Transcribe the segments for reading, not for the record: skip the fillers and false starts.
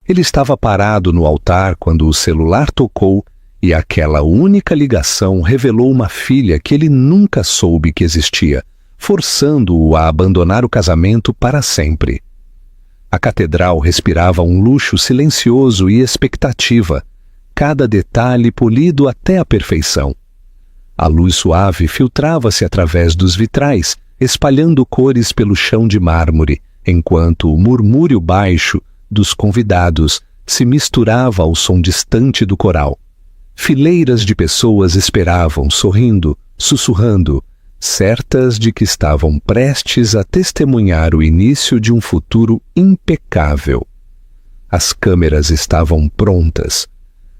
Ele estava parado no altar quando o celular tocou e aquela única ligação revelou uma filha que ele nunca soube que existia, forçando-o a abandonar o casamento para sempre. A catedral respirava um luxo silencioso e expectativa, cada detalhe polido até a perfeição. A luz suave filtrava-se através dos vitrais, espalhando cores pelo chão de mármore, enquanto o murmúrio baixo dos convidados se misturava ao som distante do coral. Fileiras de pessoas esperavam, sorrindo, sussurrando, certas de que estavam prestes a testemunhar o início de um futuro impecável. As câmeras estavam prontas.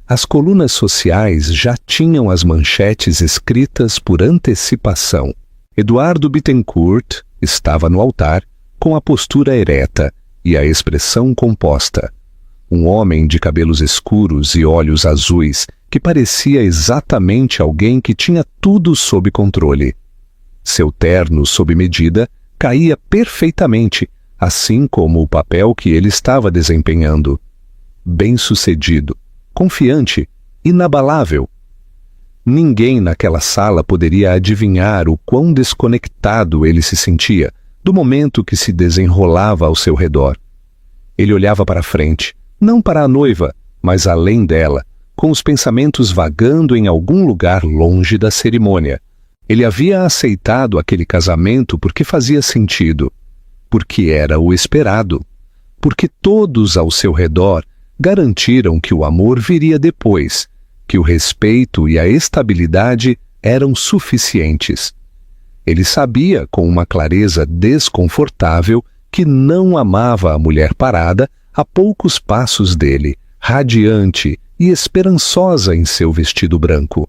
As colunas sociais já tinham as manchetes escritas por antecipação. Eduardo Bittencourt estava no altar, com a postura ereta e a expressão composta. Um homem de cabelos escuros e olhos azuis, que parecia exatamente alguém que tinha tudo sob controle. Seu terno sob medida caía perfeitamente, assim como o papel que ele estava desempenhando. Bem-sucedido, confiante, inabalável. Ninguém naquela sala poderia adivinhar o quão desconectado ele se sentia do momento que se desenrolava ao seu redor. Ele olhava para frente, não para a noiva, mas além dela, com os pensamentos vagando em algum lugar longe da cerimônia. Ele havia aceitado aquele casamento porque fazia sentido, porque era o esperado, porque todos ao seu redor garantiram que o amor viria depois, que o respeito e a estabilidade eram suficientes. Ele sabia com uma clareza desconfortável que não amava a mulher parada a poucos passos dele, radiante e esperançosa em seu vestido branco.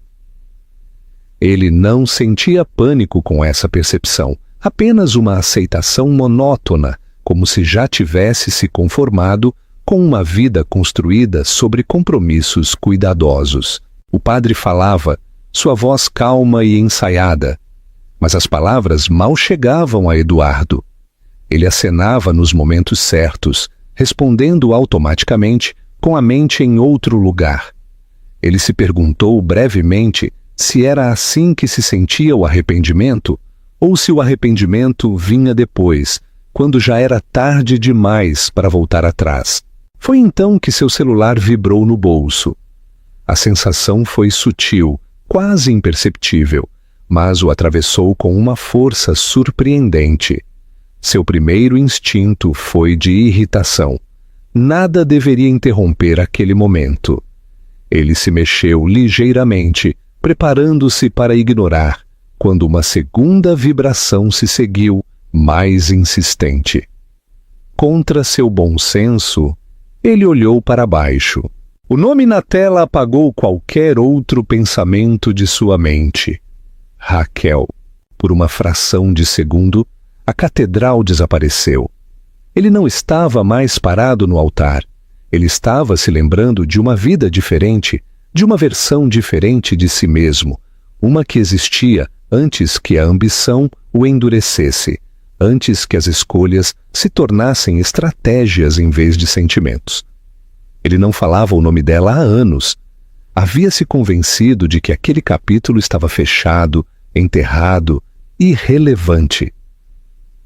Ele não sentia pânico com essa percepção, apenas uma aceitação monótona, como se já tivesse se conformado com uma vida construída sobre compromissos cuidadosos. O padre falava, sua voz calma e ensaiada, mas as palavras mal chegavam a Eduardo. Ele acenava nos momentos certos, respondendo automaticamente, com a mente em outro lugar. Ele se perguntou brevemente se era assim que se sentia o arrependimento, ou se o arrependimento vinha depois, quando já era tarde demais para voltar atrás. Foi então que seu celular vibrou no bolso. A sensação foi sutil, quase imperceptível, mas o atravessou com uma força surpreendente. Seu primeiro instinto foi de irritação. Nada deveria interromper aquele momento. Ele se mexeu ligeiramente, preparando-se para ignorar, quando uma segunda vibração se seguiu, mais insistente. Contra seu bom senso, ele olhou para baixo. O nome na tela apagou qualquer outro pensamento de sua mente. Raquel. Por uma fração de segundo, a catedral desapareceu. Ele não estava mais parado no altar. Ele estava se lembrando de uma vida diferente, de uma versão diferente de si mesmo, uma que existia antes que a ambição o endurecesse, antes que as escolhas se tornassem estratégias em vez de sentimentos. Ele não falava o nome dela há anos. Havia-se convencido de que aquele capítulo estava fechado, enterrado, irrelevante.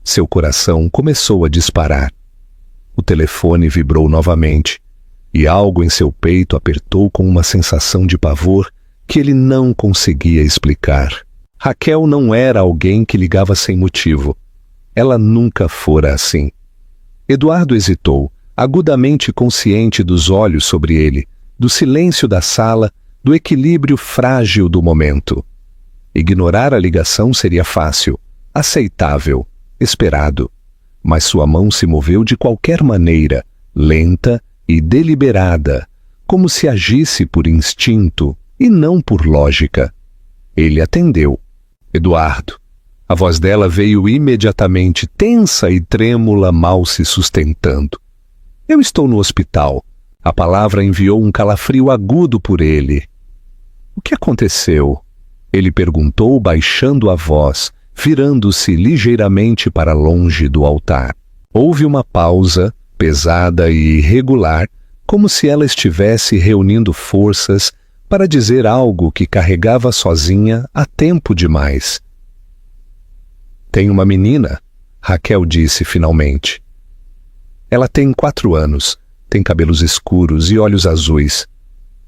Seu coração começou a disparar. O telefone vibrou novamente, e algo em seu peito apertou com uma sensação de pavor que ele não conseguia explicar. Raquel não era alguém que ligava sem motivo. Ela nunca fora assim. Eduardo hesitou, agudamente consciente dos olhos sobre ele, do silêncio da sala, do equilíbrio frágil do momento. Ignorar a ligação seria fácil, aceitável, esperado. Mas sua mão se moveu de qualquer maneira, lenta e deliberada, como se agisse por instinto e não por lógica. Ele atendeu. Eduardo. A voz dela veio imediatamente, tensa e trêmula, mal se sustentando. Eu estou no hospital. A palavra enviou um calafrio agudo por ele. O que aconteceu? Ele perguntou, baixando a voz, virando-se ligeiramente para longe do altar. Houve uma pausa, pesada e irregular, como se ela estivesse reunindo forças para dizer algo que carregava sozinha há tempo demais. Tem uma menina, Raquel disse finalmente. Ela tem 4 anos, tem cabelos escuros e olhos azuis.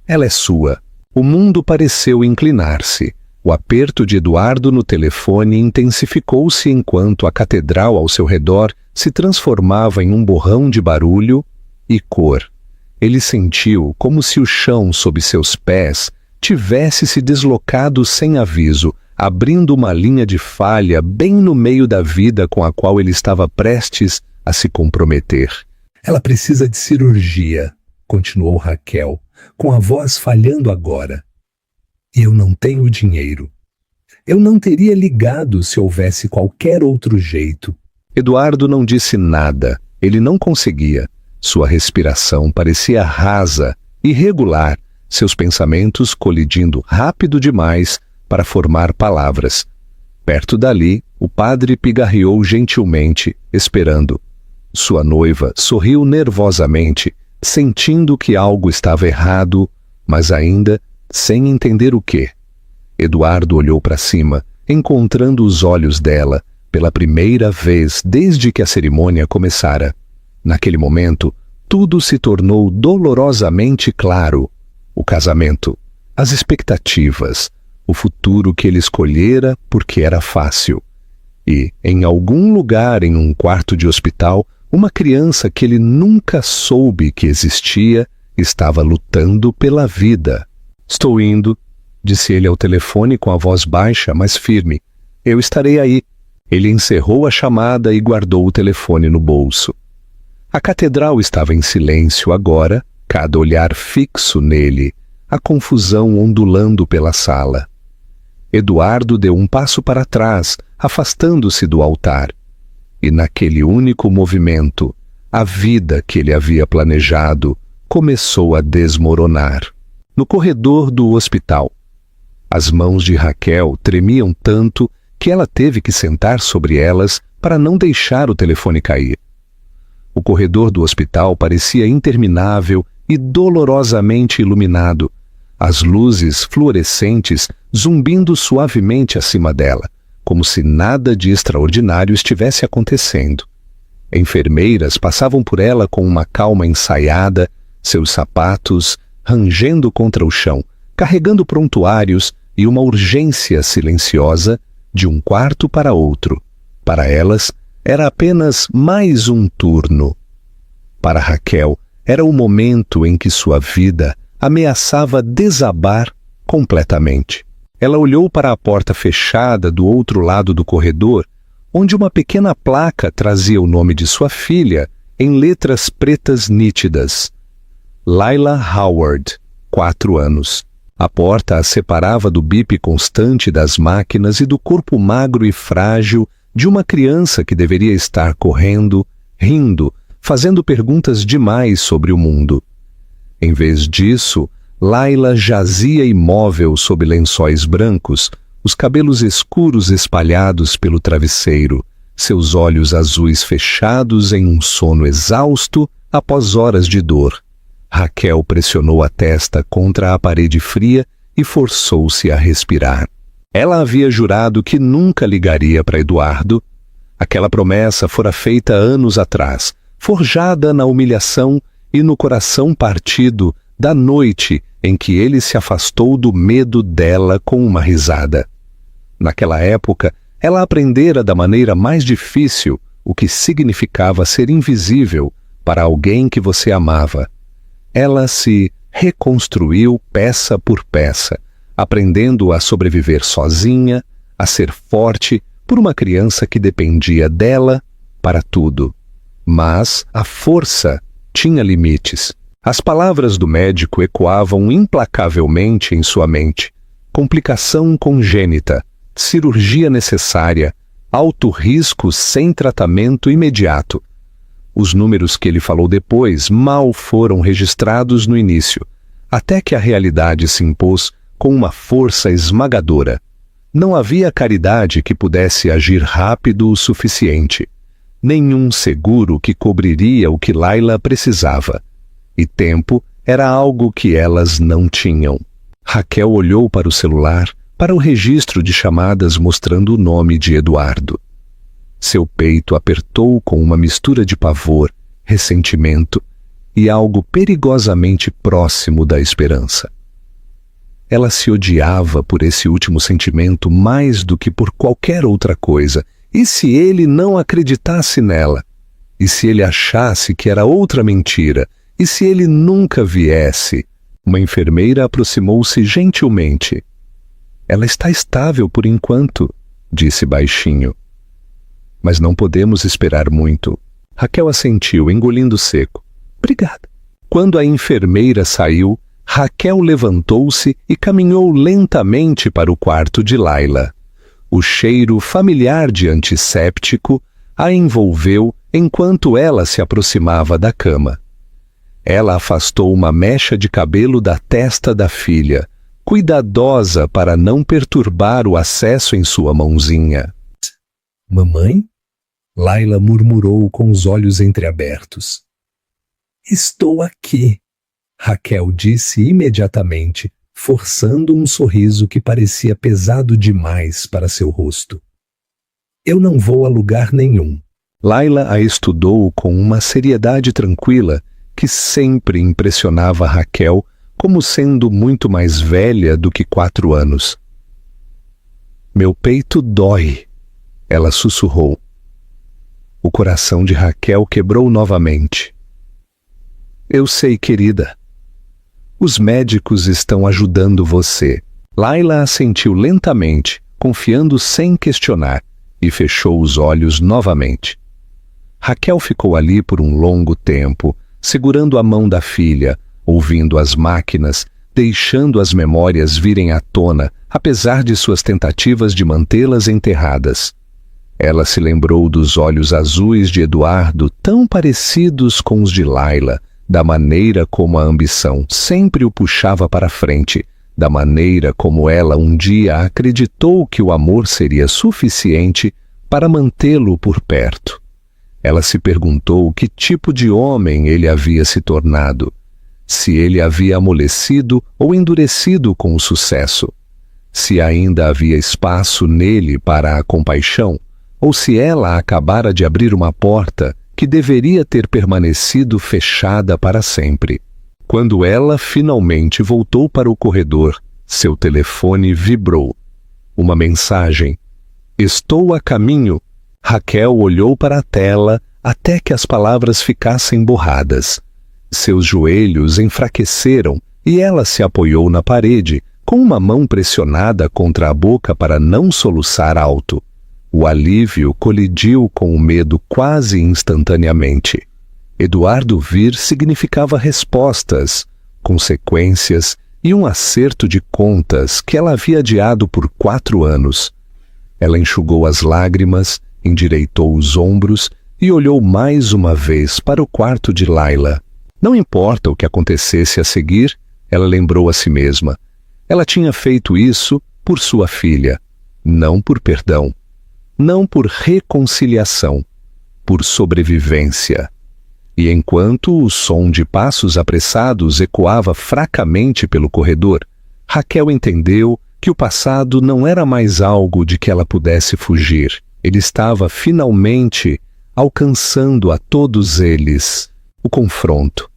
Ela é sua. O mundo pareceu inclinar-se. O aperto de Eduardo no telefone intensificou-se enquanto a catedral ao seu redor se transformava em um borrão de barulho e cor. Ele sentiu como se o chão sob seus pés tivesse se deslocado sem aviso, abrindo uma linha de falha bem no meio da vida com a qual ele estava prestes a se comprometer. Ela precisa de cirurgia, continuou Raquel, com a voz falhando agora. E eu não tenho dinheiro. Eu não teria ligado se houvesse qualquer outro jeito. Eduardo não disse nada. Ele não conseguia. Sua respiração parecia rasa, irregular, seus pensamentos colidindo rápido demais para formar palavras. Perto dali, o padre pigarreou gentilmente, esperando. Sua noiva sorriu nervosamente, sentindo que algo estava errado, mas ainda sem entender o quê. Eduardo olhou para cima, encontrando os olhos dela, pela primeira vez desde que a cerimônia começara. Naquele momento, tudo se tornou dolorosamente claro. O casamento, as expectativas, o futuro que ele escolhera porque era fácil. E, em algum lugar em um quarto de hospital, uma criança que ele nunca soube que existia estava lutando pela vida. Estou indo, disse ele ao telefone com a voz baixa, mas firme. Eu estarei aí. Ele encerrou a chamada e guardou o telefone no bolso. A catedral estava em silêncio agora, cada olhar fixo nele, a confusão ondulando pela sala. Eduardo deu um passo para trás, afastando-se do altar. E naquele único movimento, a vida que ele havia planejado começou a desmoronar. No corredor do hospital, as mãos de Raquel tremiam tanto que ela teve que sentar sobre elas para não deixar o telefone cair. O corredor do hospital parecia interminável e dolorosamente iluminado, as luzes fluorescentes zumbindo suavemente acima dela, como se nada de extraordinário estivesse acontecendo. Enfermeiras passavam por ela com uma calma ensaiada, seus sapatos rangendo contra o chão, carregando prontuários e uma urgência silenciosa de um quarto para outro. Para elas, era apenas mais um turno. Para Raquel, era o momento em que sua vida ameaçava desabar completamente. Ela olhou para a porta fechada do outro lado do corredor, onde uma pequena placa trazia o nome de sua filha em letras pretas nítidas. Laila Howard, 4 anos. A porta a separava do bip constante das máquinas e do corpo magro e frágil de uma criança que deveria estar correndo, rindo, fazendo perguntas demais sobre o mundo. Em vez disso, Laila jazia imóvel sob lençóis brancos, os cabelos escuros espalhados pelo travesseiro, seus olhos azuis fechados em um sono exausto após horas de dor. Raquel pressionou a testa contra a parede fria e forçou-se a respirar. Ela havia jurado que nunca ligaria para Eduardo. Aquela promessa fora feita anos atrás, forjada na humilhação e no coração partido da noite em que ele se afastou do medo dela com uma risada. Naquela época, ela aprendera da maneira mais difícil o que significava ser invisível para alguém que você amava. Ela se reconstruiu peça por peça, aprendendo a sobreviver sozinha, a ser forte por uma criança que dependia dela para tudo. Mas a força tinha limites. As palavras do médico ecoavam implacavelmente em sua mente. Complicação congênita, cirurgia necessária, alto risco sem tratamento imediato. Os números que ele falou depois mal foram registrados no início, até que a realidade se impôs com uma força esmagadora. Não havia caridade que pudesse agir rápido o suficiente. Nenhum seguro que cobriria o que Laila precisava. E tempo era algo que elas não tinham. Raquel olhou para o celular, para o registro de chamadas mostrando o nome de Eduardo. Seu peito apertou com uma mistura de pavor, ressentimento e algo perigosamente próximo da esperança. Ela se odiava por esse último sentimento mais do que por qualquer outra coisa. E se ele não acreditasse nela? E se ele achasse que era outra mentira? E se ele nunca viesse? Uma enfermeira aproximou-se gentilmente. Ela está estável por enquanto, disse baixinho. Mas não podemos esperar muito. Raquel assentiu, engolindo seco. Obrigada. Quando a enfermeira saiu, Raquel levantou-se e caminhou lentamente para o quarto de Laila. O cheiro familiar de antisséptico a envolveu enquanto ela se aproximava da cama. Ela afastou uma mecha de cabelo da testa da filha, cuidadosa para não perturbar o acesso em sua mãozinha. Mamãe? Laila murmurou com os olhos entreabertos. Estou aqui, Raquel disse imediatamente, forçando um sorriso que parecia pesado demais para seu rosto. Eu não vou a lugar nenhum. Laila a estudou com uma seriedade tranquila que sempre impressionava Raquel como sendo muito mais velha do que 4 anos. Meu peito dói, ela sussurrou. O coração de Raquel quebrou novamente. Eu sei, querida. Os médicos estão ajudando você. Laila assentiu lentamente, confiando sem questionar, e fechou os olhos novamente. Raquel ficou ali por um longo tempo, segurando a mão da filha, ouvindo as máquinas, deixando as memórias virem à tona, apesar de suas tentativas de mantê-las enterradas. Ela se lembrou dos olhos azuis de Eduardo, tão parecidos com os de Laila, da maneira como a ambição sempre o puxava para frente, da maneira como ela um dia acreditou que o amor seria suficiente para mantê-lo por perto. Ela se perguntou que tipo de homem ele havia se tornado, se ele havia amolecido ou endurecido com o sucesso, se ainda havia espaço nele para a compaixão, ou se ela acabara de abrir uma porta que deveria ter permanecido fechada para sempre. Quando ela finalmente voltou para o corredor, seu telefone vibrou. Uma mensagem. Estou a caminho. Raquel olhou para a tela até que as palavras ficassem borradas. Seus joelhos enfraqueceram e ela se apoiou na parede, com uma mão pressionada contra a boca para não soluçar alto. O alívio colidiu com o medo quase instantaneamente. Eduardo vir significava respostas, consequências e um acerto de contas que ela havia adiado por 4 anos. Ela enxugou as lágrimas, endireitou os ombros e olhou mais uma vez para o quarto de Laila. Não importa o que acontecesse a seguir, ela lembrou a si mesma. Ela tinha feito isso por sua filha, não por perdão. Não por reconciliação, por sobrevivência. E enquanto o som de passos apressados ecoava fracamente pelo corredor, Raquel entendeu que o passado não era mais algo de que ela pudesse fugir. Ele estava finalmente alcançando a todos eles o confronto.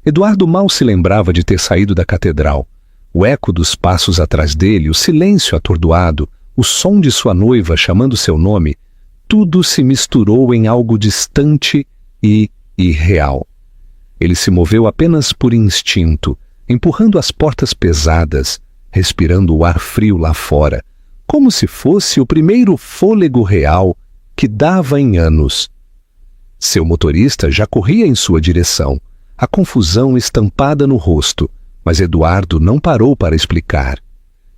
Eduardo mal se lembrava de ter saído da catedral. O eco dos passos atrás dele, o silêncio atordoado, o som de sua noiva chamando seu nome, tudo se misturou em algo distante e irreal. Ele se moveu apenas por instinto, empurrando as portas pesadas, respirando o ar frio lá fora, como se fosse o primeiro fôlego real que dava em anos. Seu motorista já corria em sua direção, a confusão estampada no rosto, mas Eduardo não parou para explicar.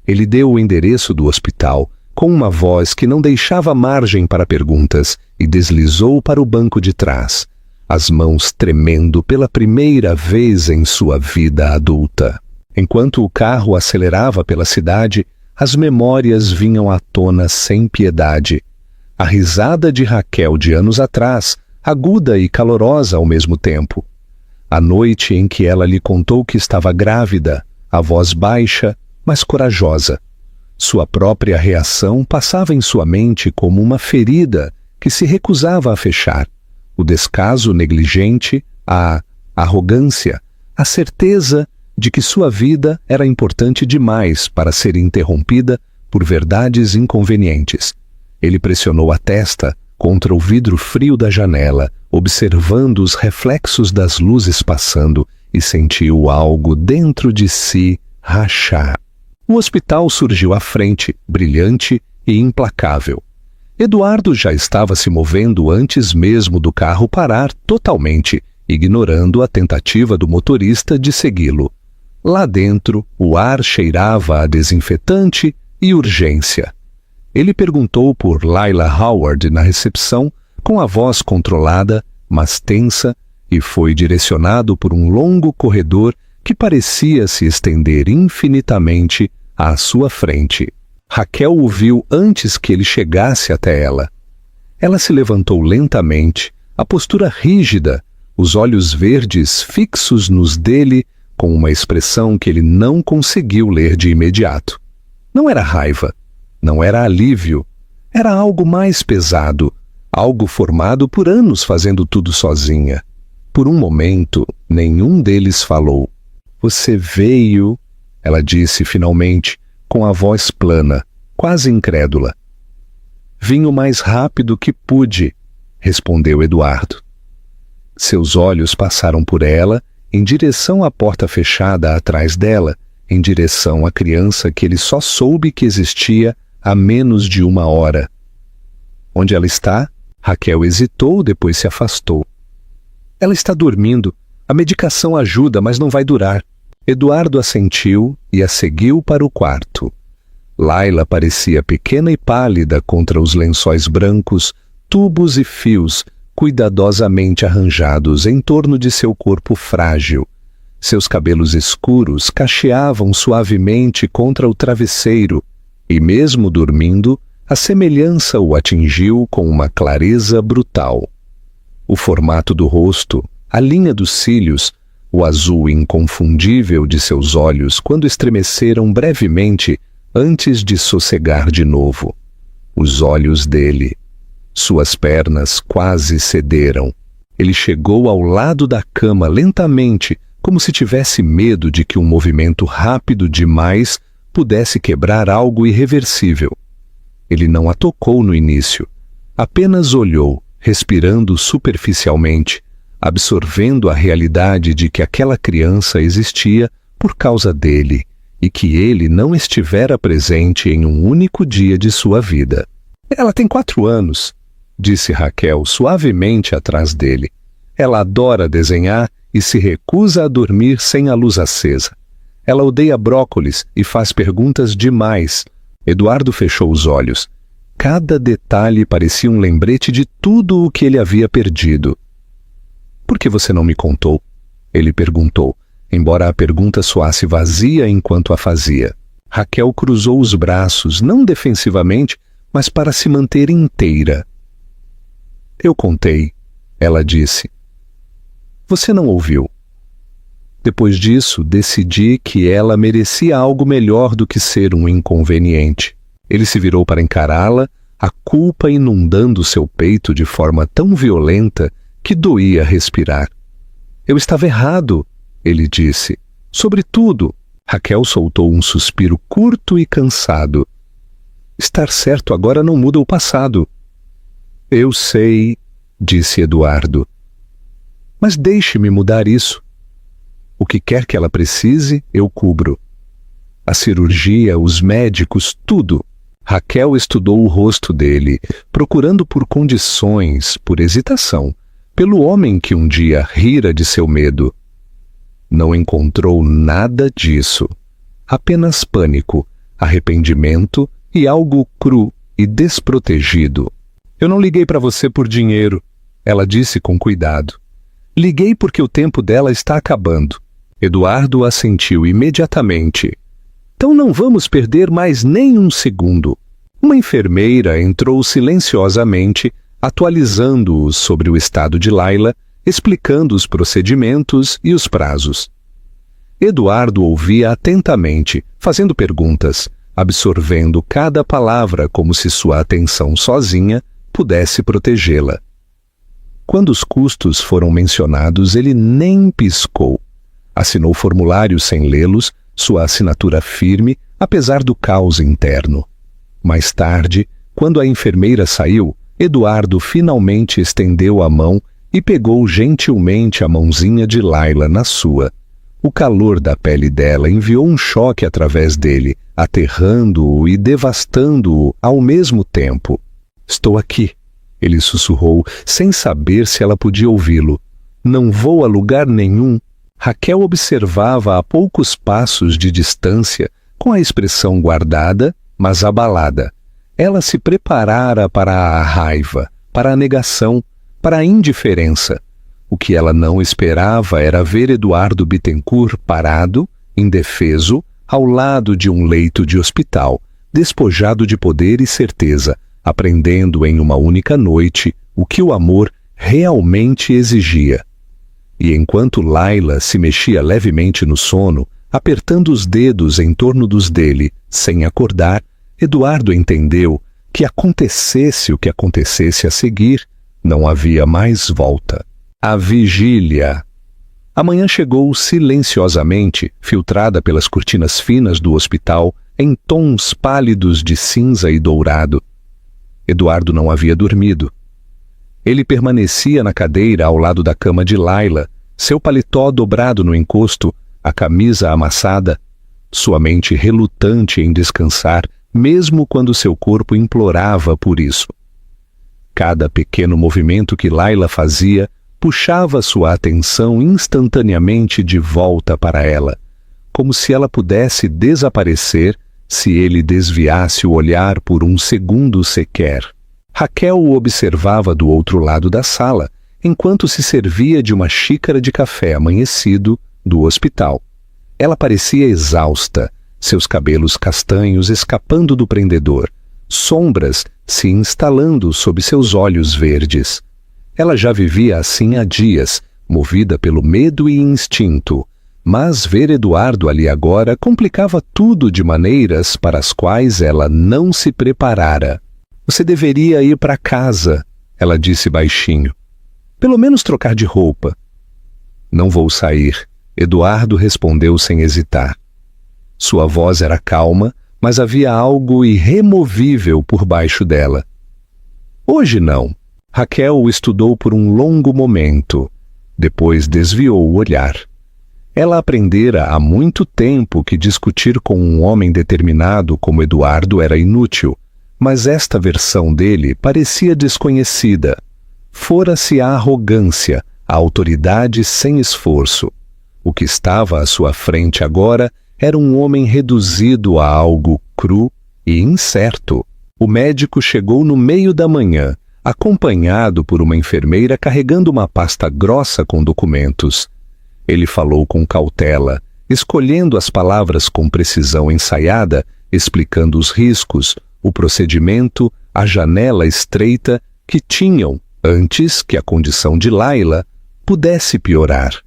Ele deu o endereço do hospital, com uma voz que não deixava margem para perguntas, e deslizou para o banco de trás, as mãos tremendo pela primeira vez em sua vida adulta. Enquanto o carro acelerava pela cidade, as memórias vinham à tona sem piedade. A risada de Raquel de anos atrás, aguda e calorosa ao mesmo tempo. A noite em que ela lhe contou que estava grávida, a voz baixa, mas corajosa. Sua própria reação passava em sua mente como uma ferida que se recusava a fechar. O descaso negligente, a arrogância, a certeza de que sua vida era importante demais para ser interrompida por verdades inconvenientes. Ele pressionou a testa contra o vidro frio da janela, observando os reflexos das luzes passando, e sentiu algo dentro de si rachar. O hospital surgiu à frente, brilhante e implacável. Eduardo já estava se movendo antes mesmo do carro parar totalmente, ignorando a tentativa do motorista de segui-lo. Lá dentro, o ar cheirava a desinfetante e urgência. Ele perguntou por Laila Howard na recepção, com a voz controlada, mas tensa, e foi direcionado por um longo corredor que parecia se estender infinitamente à sua frente. Raquel o viu antes que ele chegasse até ela. Ela se levantou lentamente, a postura rígida, os olhos verdes fixos nos dele, com uma expressão que ele não conseguiu ler de imediato. Não era raiva, não era alívio, era algo mais pesado, algo formado por anos fazendo tudo sozinha. Por um momento, nenhum deles falou. "Você veio", ela disse finalmente, com a voz plana, quase incrédula. "Vim o mais rápido que pude", respondeu Eduardo. Seus olhos passaram por ela, em direção à porta fechada atrás dela, em direção à criança que ele só soube que existia há menos de uma hora. "Onde ela está?" Raquel hesitou, depois se afastou. "Ela está dormindo. A medicação ajuda, mas não vai durar." Eduardo assentiu e a seguiu para o quarto. Laila parecia pequena e pálida contra os lençóis brancos, tubos e fios, cuidadosamente arranjados em torno de seu corpo frágil. Seus cabelos escuros cacheavam suavemente contra o travesseiro, e mesmo dormindo, a semelhança o atingiu com uma clareza brutal. O formato do rosto, a linha dos cílios, o azul inconfundível de seus olhos quando estremeceram brevemente antes de sossegar de novo. Os olhos dele. Suas pernas quase cederam. Ele chegou ao lado da cama lentamente, como se tivesse medo de que um movimento rápido demais pudesse quebrar algo irreversível. Ele não a tocou no início, apenas olhou, respirando superficialmente, absorvendo a realidade de que aquela criança existia por causa dele e que ele não estivera presente em um único dia de sua vida. "Ela tem 4 anos", disse Raquel suavemente atrás dele. "Ela adora desenhar e se recusa a dormir sem a luz acesa. Ela odeia brócolis e faz perguntas demais." Eduardo fechou os olhos. Cada detalhe parecia um lembrete de tudo o que ele havia perdido. "Por que você não me contou?" ele perguntou, embora a pergunta soasse vazia enquanto a fazia. Raquel cruzou os braços, não defensivamente, mas para se manter inteira. "Eu contei", ela disse. "Você não ouviu." Depois disso, decidi que ela merecia algo melhor do que ser um inconveniente. Ele se virou para encará-la, a culpa inundando seu peito de forma tão violenta que doía respirar. "Eu estava errado", ele disse. "Sobretudo." Raquel soltou um suspiro curto e cansado. "Estar certo agora não muda o passado." "Eu sei", disse Eduardo. "Mas deixe-me mudar isso. O que quer que ela precise, eu cubro. A cirurgia, os médicos, tudo." Raquel estudou o rosto dele, procurando por condições, por hesitação, pelo homem que um dia rira de seu medo. Não encontrou nada disso. Apenas pânico, arrependimento e algo cru e desprotegido. "Eu não liguei para você por dinheiro", ela disse com cuidado. "Liguei porque o tempo dela está acabando." Eduardo assentiu imediatamente. "Então não vamos perder mais nem um segundo." Uma enfermeira entrou silenciosamente, atualizando-os sobre o estado de Laila, explicando os procedimentos e os prazos. Eduardo ouvia atentamente, fazendo perguntas, absorvendo cada palavra como se sua atenção sozinha pudesse protegê-la. Quando os custos foram mencionados, ele nem piscou. Assinou formulários sem lê-los, sua assinatura firme, apesar do caos interno. Mais tarde, quando a enfermeira saiu, Eduardo finalmente estendeu a mão e pegou gentilmente a mãozinha de Laila na sua. O calor da pele dela enviou um choque através dele, aterrando-o e devastando-o ao mesmo tempo. "Estou aqui", ele sussurrou, sem saber se ela podia ouvi-lo. "Não vou a lugar nenhum." Raquel observava a poucos passos de distância, com a expressão guardada, mas abalada. Ela se preparara para a raiva, para a negação, para a indiferença. O que ela não esperava era ver Eduardo Bittencourt parado, indefeso, ao lado de um leito de hospital, despojado de poder e certeza, aprendendo em uma única noite o que o amor realmente exigia. E enquanto Laila se mexia levemente no sono, apertando os dedos em torno dos dele, sem acordar, Eduardo entendeu que acontecesse o que acontecesse a seguir, não havia mais volta. A vigília. A manhã chegou silenciosamente, filtrada pelas cortinas finas do hospital, em tons pálidos de cinza e dourado. Eduardo não havia dormido. Ele permanecia na cadeira ao lado da cama de Laila, seu paletó dobrado no encosto, a camisa amassada, sua mente relutante em descansar, mesmo quando seu corpo implorava por isso. Cada pequeno movimento que Laila fazia puxava sua atenção instantaneamente de volta para ela, como se ela pudesse desaparecer se ele desviasse o olhar por um segundo sequer. Raquel o observava do outro lado da sala, enquanto se servia de uma xícara de café amanhecido do hospital. Ela parecia exausta, seus cabelos castanhos escapando do prendedor, sombras se instalando sob seus olhos verdes. Ela já vivia assim há dias, movida pelo medo e instinto, mas ver Eduardo ali agora complicava tudo de maneiras para as quais ela não se preparara. "Você deveria ir para casa", ela disse baixinho. "Pelo menos trocar de roupa." "Não vou sair", Eduardo respondeu sem hesitar. Sua voz era calma, mas havia algo irremovível por baixo dela. "Hoje não." Raquel o estudou por um longo momento. Depois desviou o olhar. Ela aprendera há muito tempo que discutir com um homem determinado como Eduardo era inútil, mas esta versão dele parecia desconhecida. Fora-se a arrogância, a autoridade sem esforço. O que estava à sua frente agora era um homem reduzido a algo cru e incerto. O médico chegou no meio da manhã, acompanhado por uma enfermeira carregando uma pasta grossa com documentos. Ele falou com cautela, escolhendo as palavras com precisão ensaiada, explicando os riscos, o procedimento, a janela estreita que tinham antes que a condição de Laila pudesse piorar.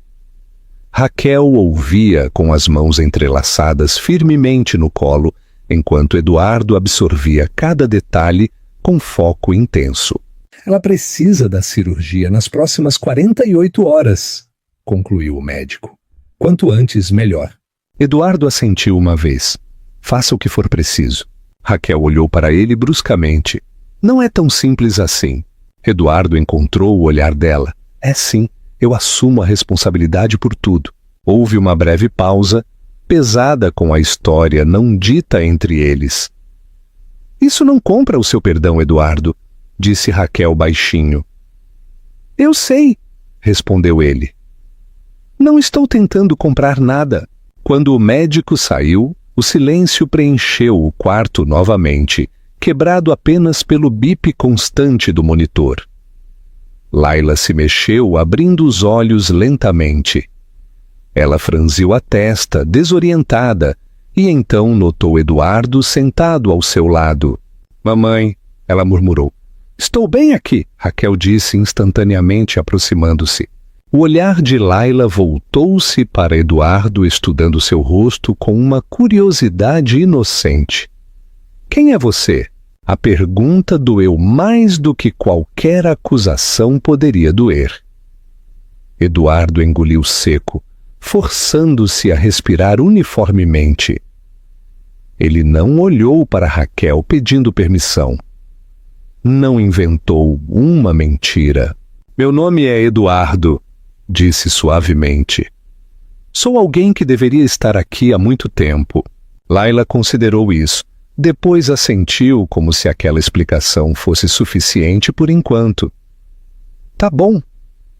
Raquel ouvia com as mãos entrelaçadas firmemente no colo, enquanto Eduardo absorvia cada detalhe com foco intenso. "Ela precisa da cirurgia nas próximas 48 horas, concluiu o médico. "Quanto antes, melhor." Eduardo assentiu uma vez. "Faça o que for preciso." Raquel olhou para ele bruscamente. "Não é tão simples assim." Eduardo encontrou o olhar dela. "É sim, eu assumo a responsabilidade por tudo." Houve uma breve pausa, pesada com a história não dita entre eles. "Isso não compra o seu perdão, Eduardo", disse Raquel baixinho. "Eu sei", respondeu ele. "Não estou tentando comprar nada." Quando o médico saiu, o silêncio preencheu o quarto novamente, quebrado apenas pelo bip constante do monitor. Laila se mexeu, abrindo os olhos lentamente. Ela franziu a testa, desorientada, e então notou Eduardo sentado ao seu lado. "Mamãe", ela murmurou. "Estou bem aqui", Raquel disse instantaneamente, aproximando-se. O olhar de Laila voltou-se para Eduardo, estudando seu rosto com uma curiosidade inocente. Quem é você? A pergunta doeu mais do que qualquer acusação poderia doer. Eduardo engoliu seco, forçando-se a respirar uniformemente. Ele não olhou para Raquel pedindo permissão. Não inventou uma mentira. Meu nome é Eduardo, disse suavemente. Sou alguém que deveria estar aqui há muito tempo. Laila considerou isso. Depois assentiu como se aquela explicação fosse suficiente por enquanto. Tá bom,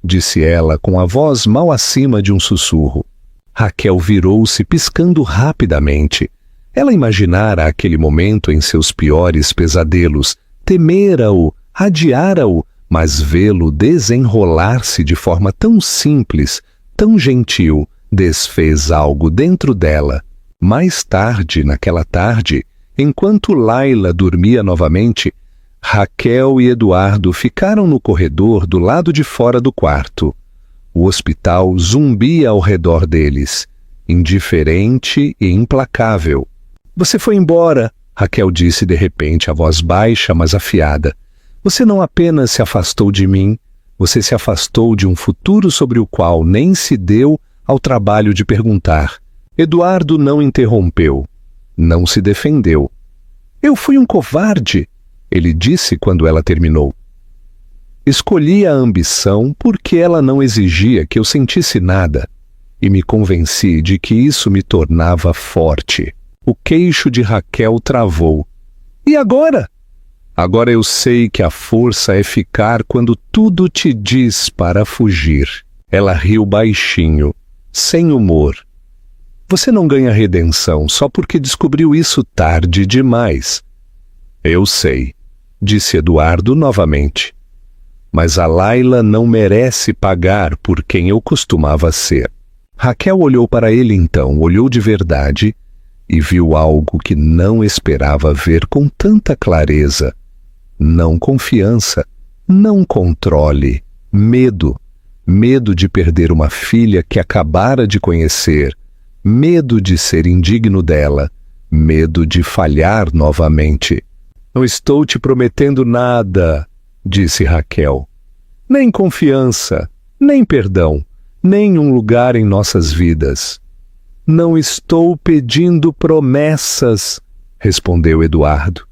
disse ela com a voz mal acima de um sussurro. Raquel virou-se piscando rapidamente. Ela imaginara aquele momento em seus piores pesadelos, temera-o, adiara-o, mas vê-lo desenrolar-se de forma tão simples, tão gentil, desfez algo dentro dela. Mais tarde, naquela tarde, enquanto Laila dormia novamente, Raquel e Eduardo ficaram no corredor do lado de fora do quarto. O hospital zumbia ao redor deles, indiferente e implacável. Você foi embora, Raquel disse de repente, a voz baixa, mas afiada. Você não apenas se afastou de mim, você se afastou de um futuro sobre o qual nem se deu ao trabalho de perguntar. Eduardo não interrompeu, não se defendeu. Eu fui um covarde, ele disse quando ela terminou. Escolhi a ambição porque ela não exigia que eu sentisse nada, e me convenci de que isso me tornava forte. O queixo de Raquel travou. E agora? Agora eu sei que a força é ficar quando tudo te diz para fugir. Ela riu baixinho, sem humor. Você não ganha redenção só porque descobriu isso tarde demais. Eu sei, disse Eduardo novamente. Mas a Laila não merece pagar por quem eu costumava ser. Raquel olhou para ele então, olhou de verdade e viu algo que não esperava ver com tanta clareza. Não confiança, não controle, medo. Medo de perder uma filha que acabara de conhecer, medo de ser indigno dela, medo de falhar novamente. Não estou te prometendo nada, disse Raquel. Nem confiança, nem perdão, nem um lugar em nossas vidas. Não estou pedindo promessas, respondeu Eduardo.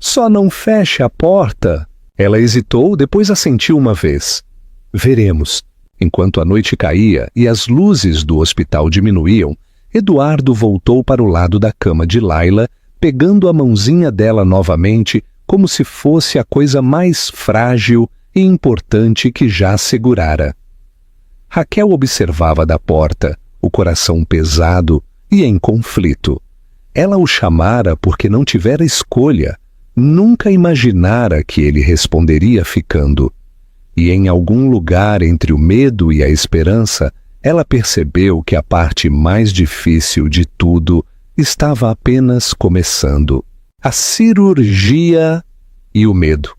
Só não feche a porta. Ela hesitou, depois assentiu uma vez. Veremos. Enquanto a noite caía e as luzes do hospital diminuíam, Eduardo voltou para o lado da cama de Laila, pegando a mãozinha dela novamente, como se fosse a coisa mais frágil e importante que já segurara. Raquel observava da porta, o coração pesado e em conflito. Ela o chamara porque não tivera escolha, nunca imaginara que ele responderia ficando. E em algum lugar entre o medo e a esperança, ela percebeu que a parte mais difícil de tudo estava apenas começando. A cirurgia e o medo.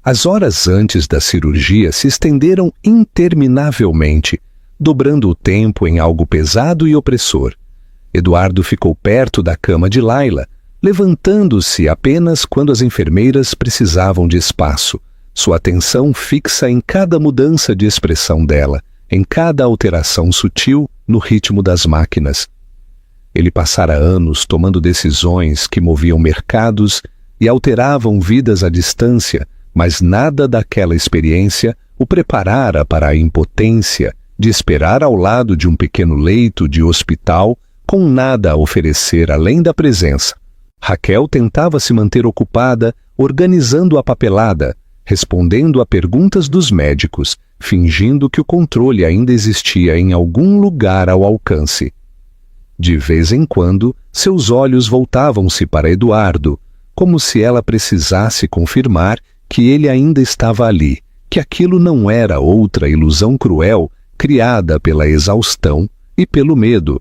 As horas antes da cirurgia se estenderam interminavelmente, dobrando o tempo em algo pesado e opressor. Eduardo ficou perto da cama de Laila, levantando-se apenas quando as enfermeiras precisavam de espaço, sua atenção fixa em cada mudança de expressão dela, em cada alteração sutil no ritmo das máquinas. Ele passara anos tomando decisões que moviam mercados e alteravam vidas à distância, mas nada daquela experiência o preparara para a impotência de esperar ao lado de um pequeno leito de hospital com nada a oferecer além da presença. Raquel tentava se manter ocupada, organizando a papelada, respondendo a perguntas dos médicos, fingindo que o controle ainda existia em algum lugar ao alcance. De vez em quando, seus olhos voltavam-se para Eduardo, como se ela precisasse confirmar que ele ainda estava ali, que aquilo não era outra ilusão cruel criada pela exaustão e pelo medo.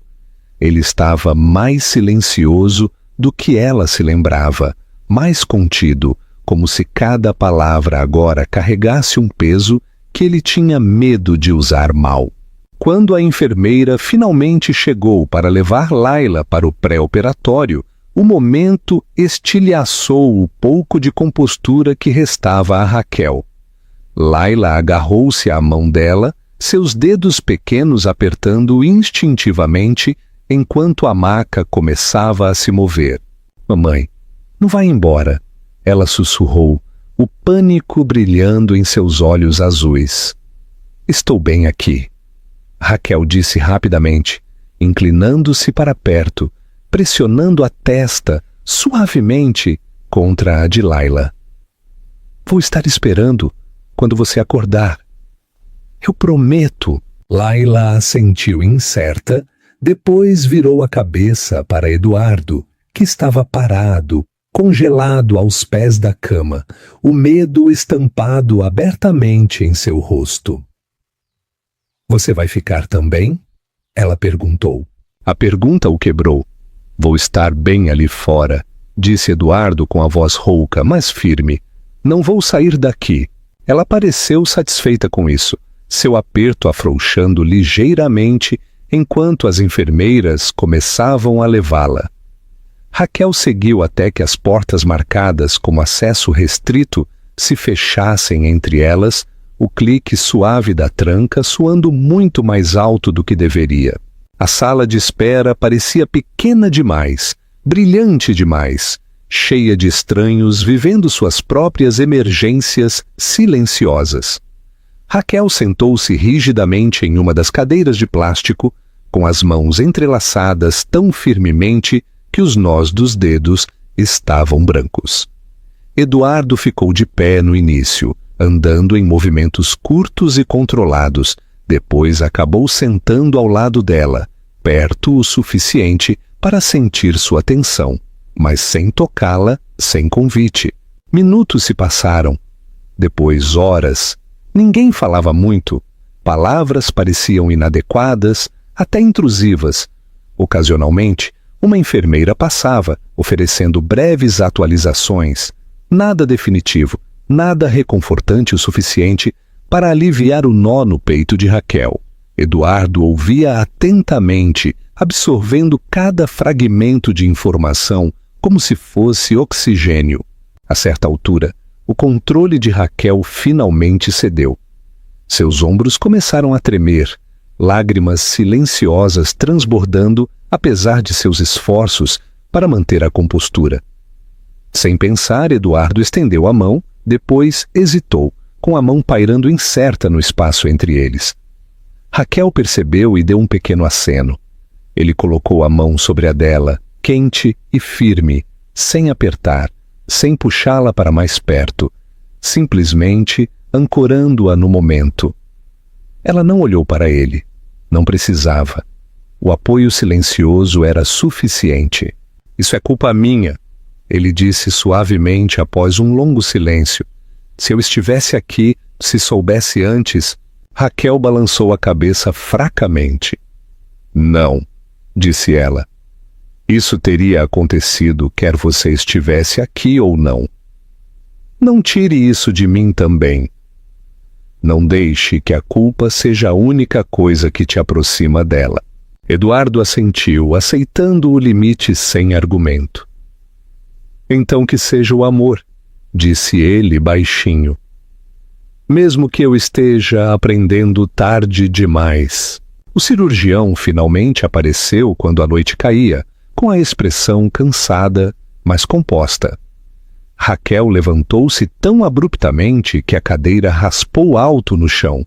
Ele estava mais silencioso do que ela se lembrava, mais contido, como se cada palavra agora carregasse um peso que ele tinha medo de usar mal. Quando a enfermeira finalmente chegou para levar Layla para o pré-operatório, o momento estilhaçou o pouco de compostura que restava a Raquel. Layla agarrou-se à mão dela, seus dedos pequenos apertando instintivamente enquanto a maca começava a se mover. "Mamãe, não vai embora", ela sussurrou, o pânico brilhando em seus olhos azuis. "Estou bem aqui", Raquel disse rapidamente, inclinando-se para perto, pressionando a testa suavemente contra a de Layla. "Vou estar esperando quando você acordar. Eu prometo." Layla assentiu incerta, depois virou a cabeça para Eduardo, que estava parado, congelado aos pés da cama, o medo estampado abertamente em seu rosto. "Você vai ficar também?" ela perguntou. A pergunta o quebrou. "Vou estar bem ali fora", disse Eduardo com a voz rouca, mas firme. "Não vou sair daqui." Ela pareceu satisfeita com isso, seu aperto afrouxando ligeiramente enquanto as enfermeiras começavam a levá-la. Raquel seguiu até que as portas marcadas como acesso restrito se fechassem entre elas, o clique suave da tranca soando muito mais alto do que deveria. A sala de espera parecia pequena demais, brilhante demais, cheia de estranhos vivendo suas próprias emergências silenciosas. Raquel sentou-se rigidamente em uma das cadeiras de plástico, com as mãos entrelaçadas tão firmemente que os nós dos dedos estavam brancos. Eduardo ficou de pé no início, andando em movimentos curtos e controlados, depois acabou sentando ao lado dela, perto o suficiente para sentir sua atenção, mas sem tocá-la, sem convite. Minutos se passaram, depois horas. Ninguém falava muito, palavras pareciam inadequadas, até intrusivas. Ocasionalmente, uma enfermeira passava, oferecendo breves atualizações, nada definitivo, nada reconfortante o suficiente para aliviar o nó no peito de Raquel. Eduardo ouvia atentamente, absorvendo cada fragmento de informação como se fosse oxigênio. A certa altura, o controle de Raquel finalmente cedeu. Seus ombros começaram a tremer, lágrimas silenciosas transbordando apesar de seus esforços para manter a compostura. Sem pensar, Eduardo estendeu a mão, depois hesitou, com a mão pairando incerta no espaço entre eles. Raquel percebeu e deu um pequeno aceno. Ele colocou a mão sobre a dela, quente e firme, sem apertar, sem puxá-la para mais perto, simplesmente ancorando-a no momento. Ela não olhou para ele. Não precisava. O apoio silencioso era suficiente. "Isso é culpa minha", ele disse suavemente após um longo silêncio. "Se eu estivesse aqui, se soubesse antes..." Raquel balançou a cabeça fracamente. "Não", disse ela. "Isso teria acontecido quer você estivesse aqui ou não. Não tire isso de mim também. Não deixe que a culpa seja a única coisa que te aproxima dela." Eduardo assentiu, aceitando o limite sem argumento. "Então que seja o amor", disse ele baixinho. "Mesmo que eu esteja aprendendo tarde demais." O cirurgião finalmente apareceu quando a noite caía, com a expressão cansada, mas composta. Raquel levantou-se tão abruptamente que a cadeira raspou alto no chão.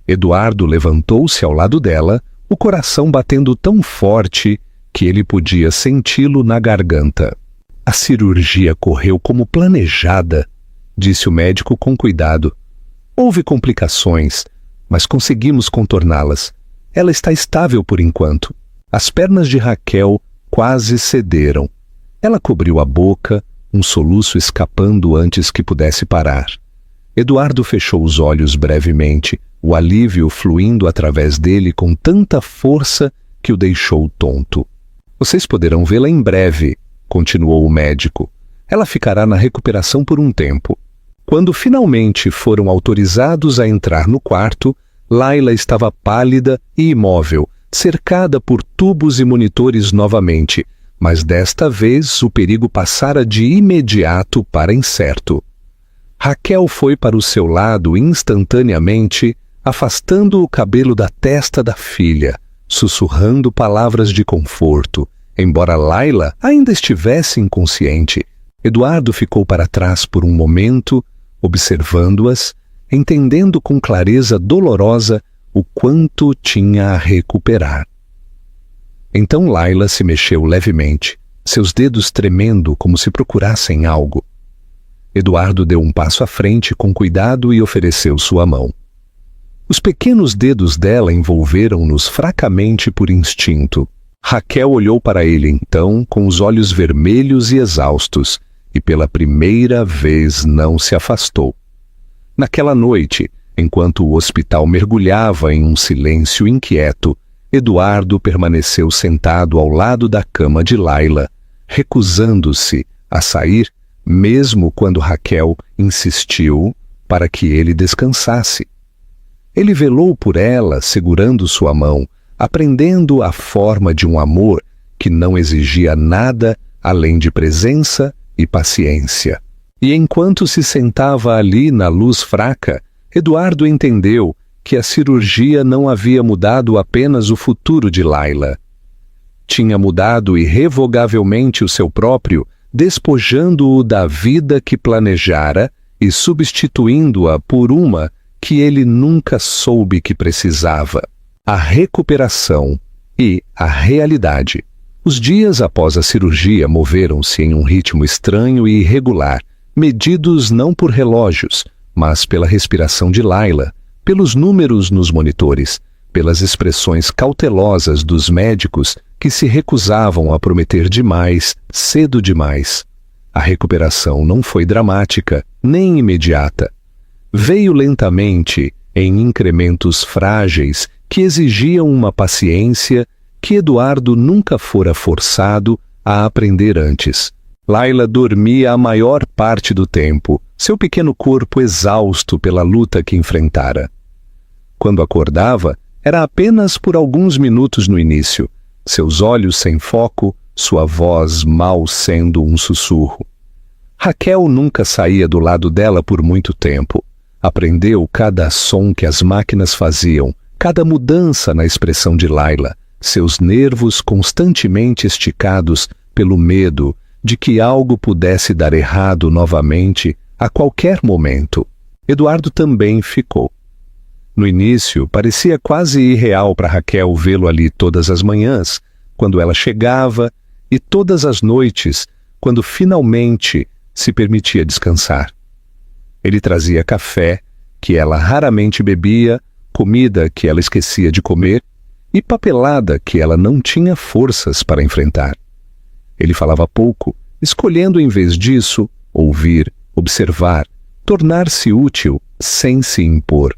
Eduardo levantou-se ao lado dela, o coração batendo tão forte que ele podia senti-lo na garganta. "A cirurgia correu como planejada", disse o médico com cuidado. "Houve complicações, mas conseguimos contorná-las. Ela está estável por enquanto." As pernas de Raquel quase cederam. Ela cobriu a boca, um soluço escapando antes que pudesse parar. Eduardo fechou os olhos brevemente, o alívio fluindo através dele com tanta força que o deixou tonto. "Vocês poderão vê-la em breve", continuou o médico. "Ela ficará na recuperação por um tempo. Quando finalmente foram autorizados a entrar no quarto, Layla estava pálida e imóvel, cercada por tubos e monitores novamente, mas desta vez o perigo passara de imediato para incerto. Raquel foi para o seu lado instantaneamente, afastando o cabelo da testa da filha, sussurrando palavras de conforto. Embora Layla ainda estivesse inconsciente, Eduardo ficou para trás por um momento, observando-as, entendendo com clareza dolorosa o quanto tinha a recuperar. Então Layla se mexeu levemente, seus dedos tremendo como se procurassem algo. Eduardo deu um passo à frente com cuidado e ofereceu sua mão. Os pequenos dedos dela envolveram-nos fracamente por instinto. Raquel olhou para ele então com os olhos vermelhos e exaustos, e pela primeira vez não se afastou. Naquela noite, enquanto o hospital mergulhava em um silêncio inquieto, Eduardo permaneceu sentado ao lado da cama de Layla, recusando-se a sair, mesmo quando Raquel insistiu para que ele descansasse. Ele velou por ela, segurando sua mão, aprendendo a forma de um amor que não exigia nada além de presença e paciência. E enquanto se sentava ali na luz fraca, Eduardo entendeu que a cirurgia não havia mudado apenas o futuro de Layla. Tinha mudado irrevogavelmente o seu próprio, despojando-o da vida que planejara e substituindo-a por uma que ele nunca soube que precisava: a recuperação e a realidade. Os dias após a cirurgia moveram-se em um ritmo estranho e irregular, medidos não por relógios, mas pela respiração de Layla, pelos números nos monitores, pelas expressões cautelosas dos médicos que se recusavam a prometer demais, cedo demais. A recuperação não foi dramática, nem imediata. Veio lentamente, em incrementos frágeis que exigiam uma paciência que Eduardo nunca fora forçado a aprender antes. Layla dormia a maior parte do tempo, seu pequeno corpo exausto pela luta que enfrentara. Quando acordava, era apenas por alguns minutos no início, seus olhos sem foco, sua voz mal sendo um sussurro. Raquel nunca saía do lado dela por muito tempo. Aprendeu cada som que as máquinas faziam, cada mudança na expressão de Layla, seus nervos constantemente esticados pelo medo de que algo pudesse dar errado novamente a qualquer momento. Eduardo também ficou. No início, parecia quase irreal para Raquel vê-lo ali todas as manhãs, quando ela chegava, e todas as noites, quando finalmente se permitia descansar. Ele trazia café, que ela raramente bebia, comida que ela esquecia de comer, e papelada que ela não tinha forças para enfrentar. Ele falava pouco, escolhendo em vez disso, ouvir, observar, tornar-se útil sem se impor.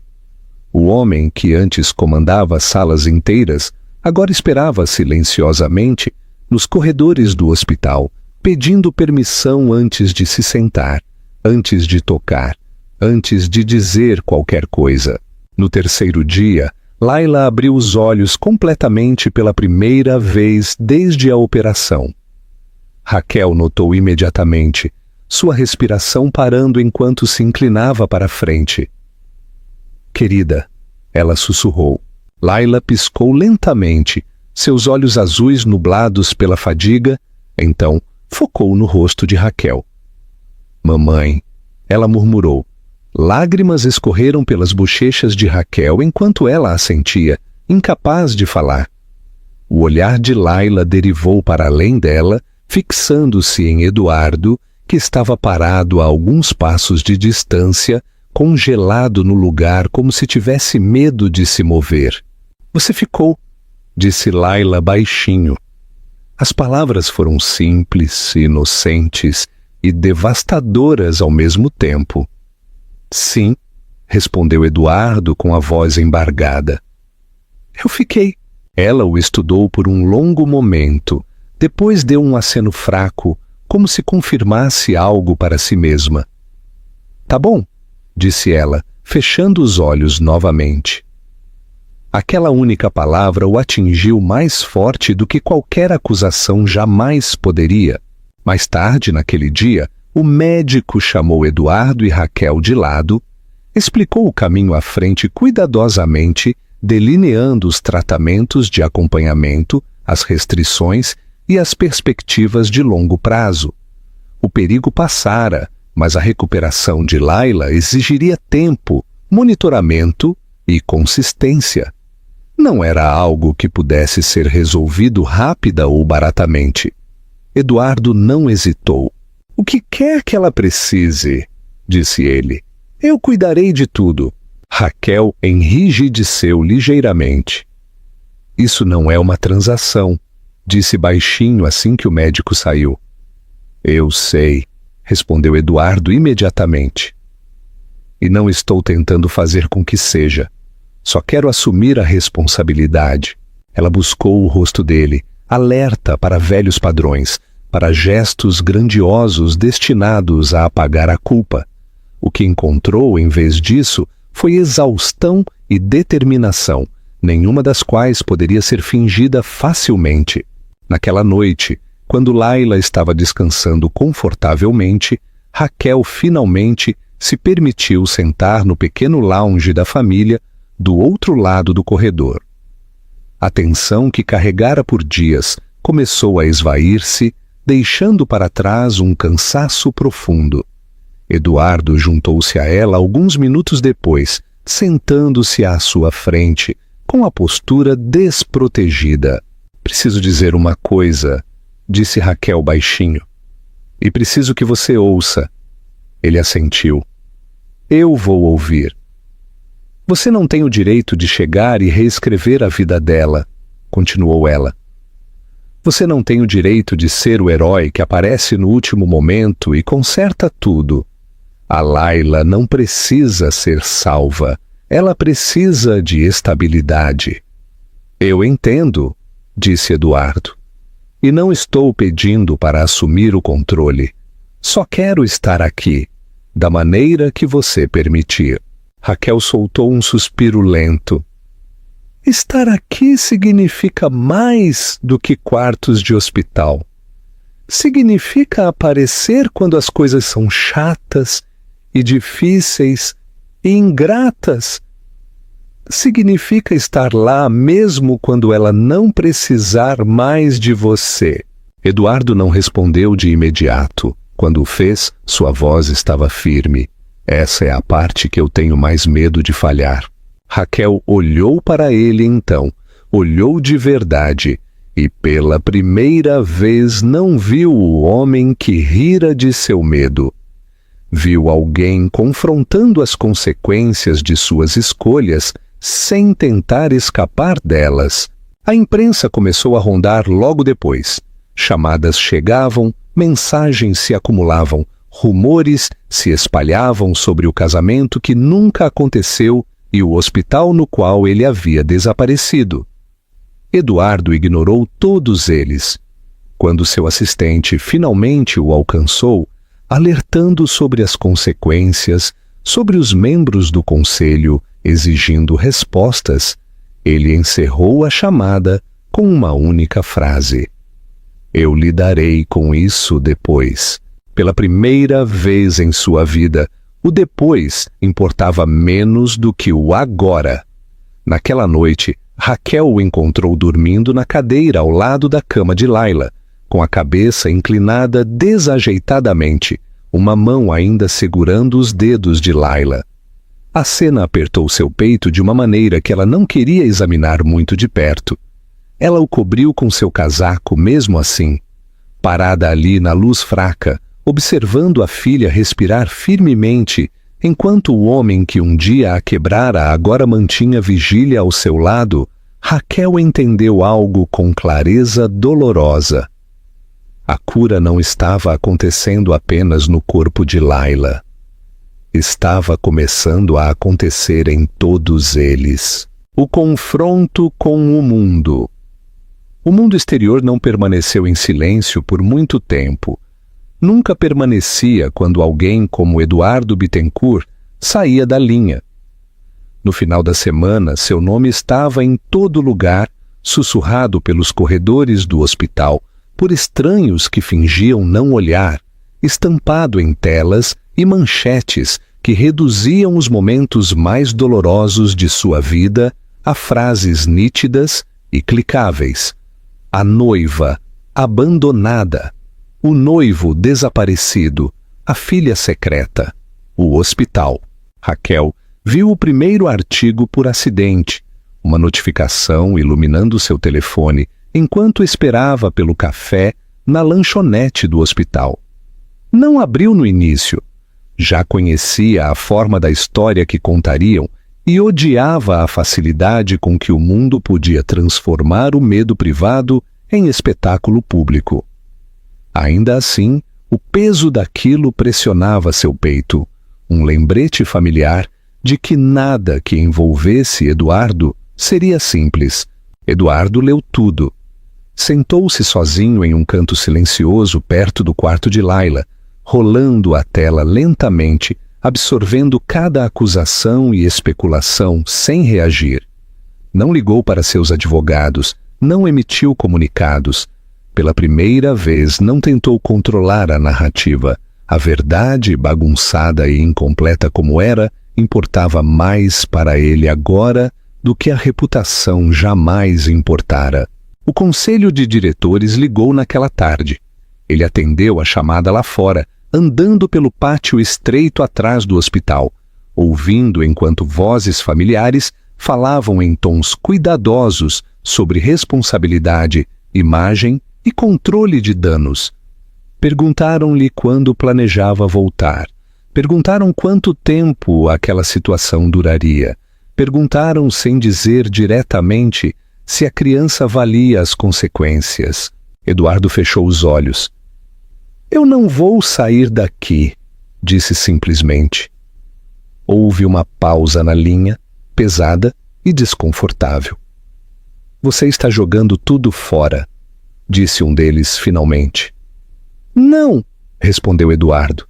O homem que antes comandava salas inteiras, agora esperava silenciosamente nos corredores do hospital, pedindo permissão antes de se sentar, antes de tocar, antes de dizer qualquer coisa. No terceiro dia, Layla abriu os olhos completamente pela primeira vez desde a operação. Raquel notou imediatamente, sua respiração parando enquanto se inclinava para a frente. "Querida", ela sussurrou. Layla piscou lentamente, seus olhos azuis nublados pela fadiga, então focou no rosto de Raquel. "Mamãe", ela murmurou. Lágrimas escorreram pelas bochechas de Raquel enquanto ela assentia, incapaz de falar. O olhar de Layla derivou para além dela, fixando-se em Eduardo, que estava parado a alguns passos de distância, congelado no lugar como se tivesse medo de se mover. "Você ficou", disse Layla baixinho. As palavras foram simples, inocentes e devastadoras ao mesmo tempo. "Sim", respondeu Eduardo com a voz embargada. "Eu fiquei." Ela o estudou por um longo momento, depois deu um aceno fraco, como se confirmasse algo para si mesma. Tá bom, disse ela, fechando os olhos novamente. Aquela única palavra o atingiu mais forte do que qualquer acusação jamais poderia. Mais tarde, naquele dia, o médico chamou Eduardo e Raquel de lado, explicou o caminho à frente cuidadosamente, delineando os tratamentos de acompanhamento, as restrições e as perspectivas de longo prazo. O perigo passara, mas a recuperação de Laila exigiria tempo, monitoramento e consistência. Não era algo que pudesse ser resolvido rápida ou baratamente. Eduardo não hesitou. O que quer que ela precise, disse ele. Eu cuidarei de tudo. Raquel enrijeceu ligeiramente. Isso não é uma transação, disse baixinho assim que o médico saiu. Eu sei, respondeu Eduardo imediatamente. E não estou tentando fazer com que seja. Só quero assumir a responsabilidade. Ela buscou o rosto dele, alerta para velhos padrões, para gestos grandiosos destinados a apagar a culpa. O que encontrou, em vez disso, foi exaustão e determinação, nenhuma das quais poderia ser fingida facilmente. Naquela noite, quando Laila estava descansando confortavelmente, Raquel finalmente se permitiu sentar no pequeno lounge da família, do outro lado do corredor. A tensão que carregara por dias começou a esvair-se, deixando para trás um cansaço profundo. Eduardo juntou-se a ela alguns minutos depois, sentando-se à sua frente, com a postura desprotegida. Preciso dizer uma coisa, disse Raquel baixinho. E preciso que você ouça. Ele assentiu. Eu vou ouvir. Você não tem o direito de chegar e reescrever a vida dela, continuou ela. Você não tem o direito de ser o herói que aparece no último momento e conserta tudo. A Laila não precisa ser salva. Ela precisa de estabilidade. Eu entendo, disse Eduardo. E não estou pedindo para assumir o controle. Só quero estar aqui, da maneira que você permitir. Raquel soltou um suspiro lento. Estar aqui significa mais do que quartos de hospital. Significa aparecer quando as coisas são chatas e difíceis e ingratas. Significa estar lá mesmo quando ela não precisar mais de você. Eduardo não respondeu de imediato. Quando o fez, sua voz estava firme. Essa é a parte que eu tenho mais medo de falhar. Raquel olhou para ele então, olhou de verdade, e pela primeira vez não viu o homem que rira de seu medo. Viu alguém confrontando as consequências de suas escolhas sem tentar escapar delas. A imprensa começou a rondar logo depois. Chamadas chegavam, mensagens se acumulavam, rumores se espalhavam sobre o casamento que nunca aconteceu e o hospital no qual ele havia desaparecido. Eduardo ignorou todos eles. Quando seu assistente finalmente o alcançou, alertando sobre as consequências, sobre os membros do conselho, exigindo respostas, ele encerrou a chamada com uma única frase. Eu lidarei com isso depois. Pela primeira vez em sua vida, o depois importava menos do que o agora. Naquela noite, Raquel o encontrou dormindo na cadeira ao lado da cama de Laila, com a cabeça inclinada desajeitadamente, uma mão ainda segurando os dedos de Laila. A cena apertou seu peito de uma maneira que ela não queria examinar muito de perto. Ela o cobriu com seu casaco mesmo assim. Parada ali na luz fraca, observando a filha respirar firmemente, enquanto o homem que um dia a quebrara agora mantinha vigília ao seu lado, Raquel entendeu algo com clareza dolorosa. A cura não estava acontecendo apenas no corpo de Laila. Estava começando a acontecer em todos eles. O confronto com o mundo. O mundo exterior não permaneceu em silêncio por muito tempo. nunca permanecia quando alguém como Eduardo Bittencourt saía da linha. No final da semana, seu nome estava em todo lugar, sussurrado pelos corredores do hospital, por estranhos que fingiam não olhar, estampado em telas e manchetes que reduziam os momentos mais dolorosos de sua vida a frases nítidas e clicáveis. A noiva abandonada, o noivo desaparecido, a filha secreta, o hospital. Raquel viu o primeiro artigo por acidente, uma notificação iluminando seu telefone enquanto esperava pelo café na lanchonete do hospital. Não abriu no início. Já conhecia a forma da história que contariam e odiava a facilidade com que o mundo podia transformar o medo privado em espetáculo público. Ainda assim, o peso daquilo pressionava seu peito, um lembrete familiar de que nada que envolvesse Eduardo seria simples. Eduardo leu tudo. Sentou-se sozinho em um canto silencioso perto do quarto de Laila, rolando a tela lentamente, absorvendo cada acusação e especulação sem reagir. Não ligou para seus advogados, não emitiu comunicados. Pela primeira vez não tentou controlar a narrativa. A verdade, bagunçada e incompleta como era, importava mais para ele agora do que a reputação jamais importara. O conselho de diretores ligou naquela tarde. Ele atendeu a chamada lá fora, andando pelo pátio estreito atrás do hospital, ouvindo enquanto vozes familiares falavam em tons cuidadosos sobre responsabilidade, imagem e controle de danos. Perguntaram-lhe quando planejava voltar. Perguntaram quanto tempo aquela situação duraria. Perguntaram sem dizer diretamente se a criança valia as consequências. Eduardo fechou os olhos. "Eu não vou sair daqui", disse simplesmente. Houve uma pausa na linha, pesada e desconfortável. "Você está jogando tudo fora", disse um deles finalmente. "Não", respondeu Eduardo.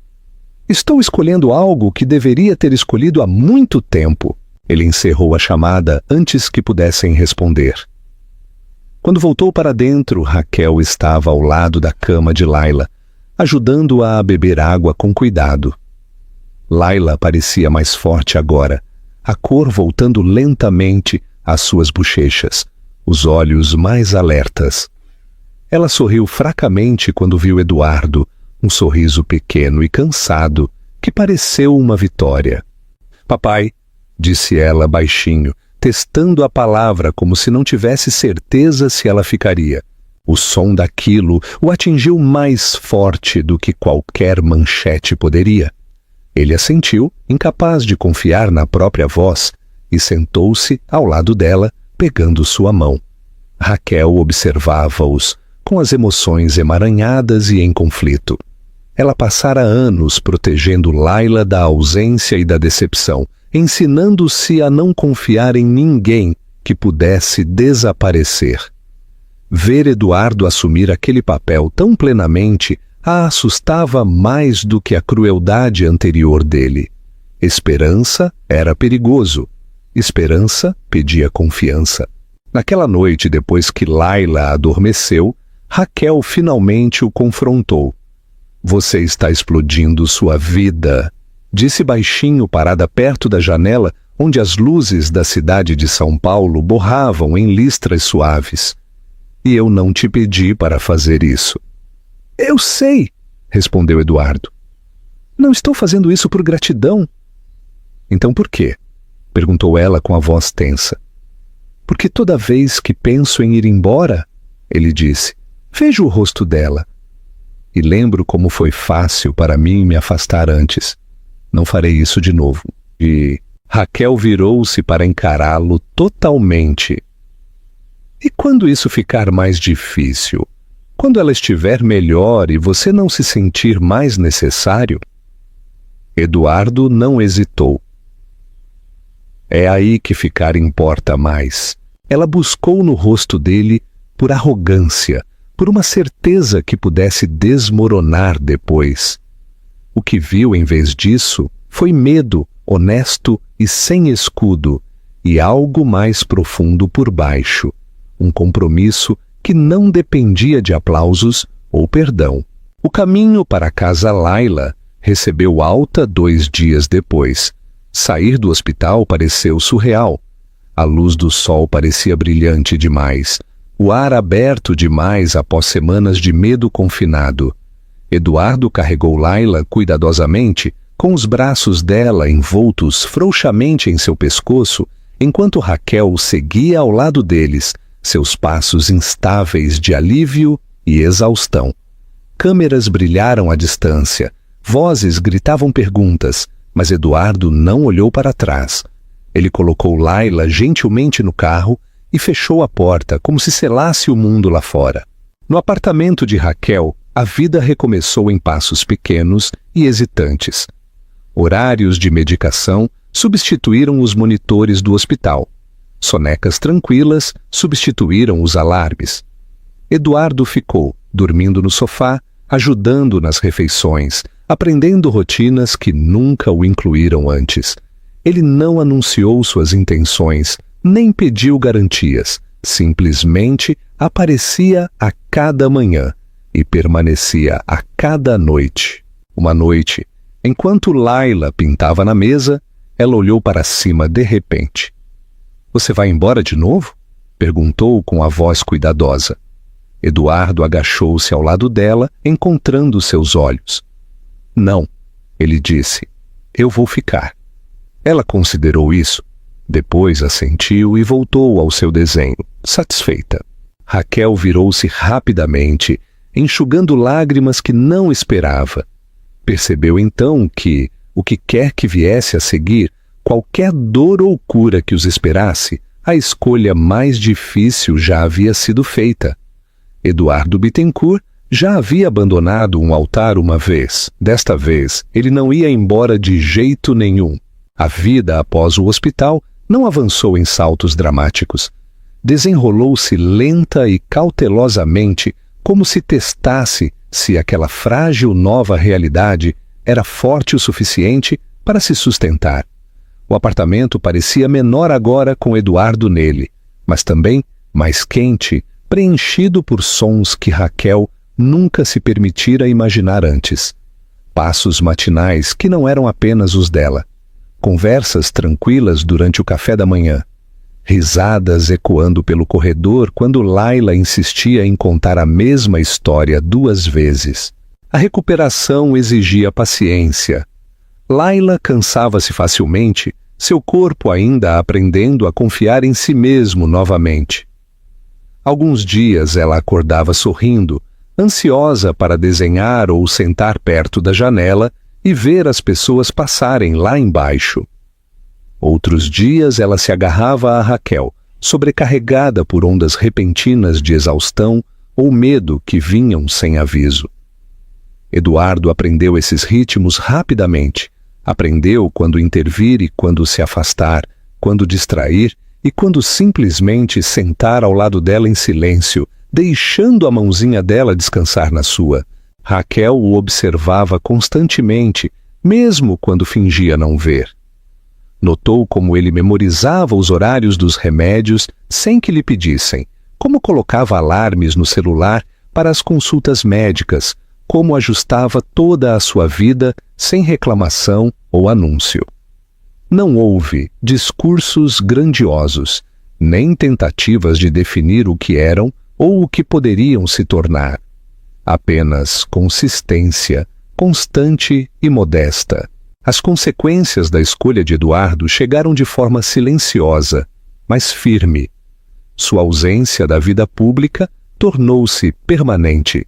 "Estou escolhendo algo que deveria ter escolhido há muito tempo." Ele encerrou a chamada antes que pudessem responder. Quando voltou para dentro, Raquel estava ao lado da cama de Laila, ajudando-a a beber água com cuidado. Laila parecia mais forte agora, a cor voltando lentamente às suas bochechas, os olhos mais alertas. Ela sorriu fracamente quando viu Eduardo, um sorriso pequeno e cansado, que pareceu uma vitória. "Papai", disse ela baixinho, testando a palavra como se não tivesse certeza se ela ficaria. O som daquilo o atingiu mais forte do que qualquer manchete poderia. Ele assentiu, incapaz de confiar na própria voz, e sentou-se ao lado dela, pegando sua mão. Raquel observava-os, com as emoções emaranhadas e em conflito. Ela passara anos protegendo Laila da ausência e da decepção, ensinando-se a não confiar em ninguém que pudesse desaparecer. Ver Eduardo assumir aquele papel tão plenamente a assustava mais do que a crueldade anterior dele. Esperança era perigoso. Esperança pedia confiança. Naquela noite, depois que Laila adormeceu, Raquel finalmente o confrontou. "Você está explodindo sua vida", disse baixinho, parada perto da janela onde as luzes da cidade de São Paulo borravam em listras suaves. "E eu não te pedi para fazer isso." "Eu sei", respondeu Eduardo. "Não estou fazendo isso por gratidão." "Então por quê?" perguntou ela com a voz tensa. "Porque toda vez que penso em ir embora", ele disse, "vejo o rosto dela. E lembro como foi fácil para mim me afastar antes. Não farei isso de novo." E Raquel virou-se para encará-lo totalmente. "E quando isso ficar mais difícil? Quando ela estiver melhor e você não se sentir mais necessário?" Eduardo não hesitou. "É aí que ficar importa mais." Ela buscou no rosto dele por arrogância, por uma certeza que pudesse desmoronar depois. O que viu em vez disso foi medo, honesto e sem escudo, e algo mais profundo por baixo, um compromisso que não dependia de aplausos ou perdão. O caminho para a casa Layla recebeu alta 2 dias depois. Sair do hospital pareceu surreal. A luz do sol parecia brilhante demais, o ar aberto demais após semanas de medo confinado. Eduardo carregou Layla cuidadosamente, com os braços dela envoltos frouxamente em seu pescoço, enquanto Raquel seguia ao lado deles, seus passos instáveis de alívio e exaustão. Câmeras brilharam à distância, vozes gritavam perguntas, mas Eduardo não olhou para trás. Ele colocou Layla gentilmente no carro e fechou a porta como se selasse o mundo lá fora. No apartamento de Raquel, a vida recomeçou em passos pequenos e hesitantes. Horários de medicação substituíram os monitores do hospital. Sonecas tranquilas substituíram os alarmes. Eduardo ficou, dormindo no sofá, ajudando nas refeições, aprendendo rotinas que nunca o incluíram antes. Ele não anunciou suas intenções, nem pediu garantias. Simplesmente aparecia a cada manhã e permanecia a cada noite. Uma noite, enquanto Layla pintava na mesa, ela olhou para cima de repente. "Você vai embora de novo?" perguntou com a voz cuidadosa. Eduardo agachou-se ao lado dela, encontrando seus olhos. "Não", ele disse, "eu vou ficar." Ela considerou isso. Depois assentiu e voltou ao seu desenho, satisfeita. Raquel virou-se rapidamente, enxugando lágrimas que não esperava. Percebeu então que, o que quer que viesse a seguir, qualquer dor ou cura que os esperasse, a escolha mais difícil já havia sido feita. Eduardo Bittencourt já havia abandonado um altar uma vez. Desta vez, ele não ia embora de jeito nenhum. A vida após o hospital não avançou em saltos dramáticos. Desenrolou-se lenta e cautelosamente, como se testasse se aquela frágil nova realidade era forte o suficiente para se sustentar. O apartamento parecia menor agora com Eduardo nele, mas também mais quente, preenchido por sons que Raquel nunca se permitira imaginar antes. Passos matinais que não eram apenas os dela. Conversas tranquilas durante o café da manhã. Risadas ecoando pelo corredor quando Layla insistia em contar a mesma história 2 vezes. A recuperação exigia paciência. Layla cansava-se facilmente, seu corpo ainda aprendendo a confiar em si mesmo novamente. Alguns dias ela acordava sorrindo, ansiosa para desenhar ou sentar perto da janela e ver as pessoas passarem lá embaixo. Outros dias ela se agarrava a Raquel, sobrecarregada por ondas repentinas de exaustão ou medo que vinham sem aviso. Eduardo aprendeu esses ritmos rapidamente. Aprendeu quando intervir e quando se afastar, quando distrair e quando simplesmente sentar ao lado dela em silêncio, deixando a mãozinha dela descansar na sua. Raquel o observava constantemente, mesmo quando fingia não ver. Notou como ele memorizava os horários dos remédios sem que lhe pedissem, como colocava alarmes no celular para as consultas médicas, como ajustava toda a sua vida sem reclamação ou anúncio. Não houve discursos grandiosos, nem tentativas de definir o que eram ou o que poderiam se tornar. Apenas consistência, constante e modesta. As consequências da escolha de Eduardo chegaram de forma silenciosa, mas firme. Sua ausência da vida pública tornou-se permanente.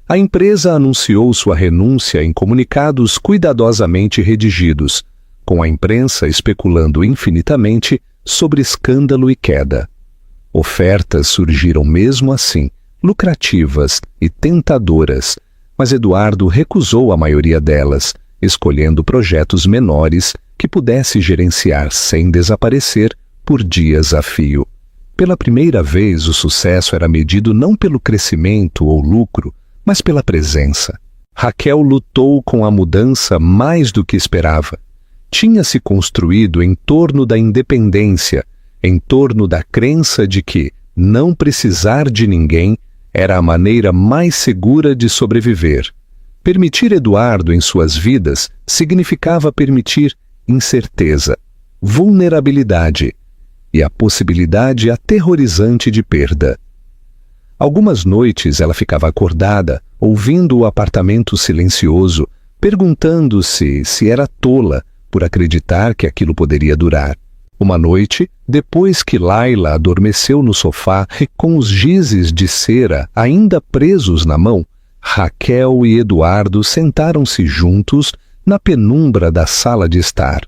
A empresa anunciou sua renúncia em comunicados cuidadosamente redigidos, com a imprensa especulando infinitamente sobre escândalo e queda. Ofertas surgiram mesmo assim, lucrativas e tentadoras, mas Eduardo recusou a maioria delas, escolhendo projetos menores que pudesse gerenciar sem desaparecer por dias a fio. Pela primeira vez, o sucesso era medido não pelo crescimento ou lucro, mas pela presença. Raquel lutou com a mudança mais do que esperava. Tinha se construído em torno da independência, em torno da crença de que não precisar de ninguém era a maneira mais segura de sobreviver. Permitir Eduardo em suas vidas significava permitir incerteza, vulnerabilidade e a possibilidade aterrorizante de perda. Algumas noites ela ficava acordada, ouvindo o apartamento silencioso, perguntando-se se era tola por acreditar que aquilo poderia durar. Uma noite, depois que Laila adormeceu no sofá com os gizes de cera ainda presos na mão, Raquel e Eduardo sentaram-se juntos na penumbra da sala de estar.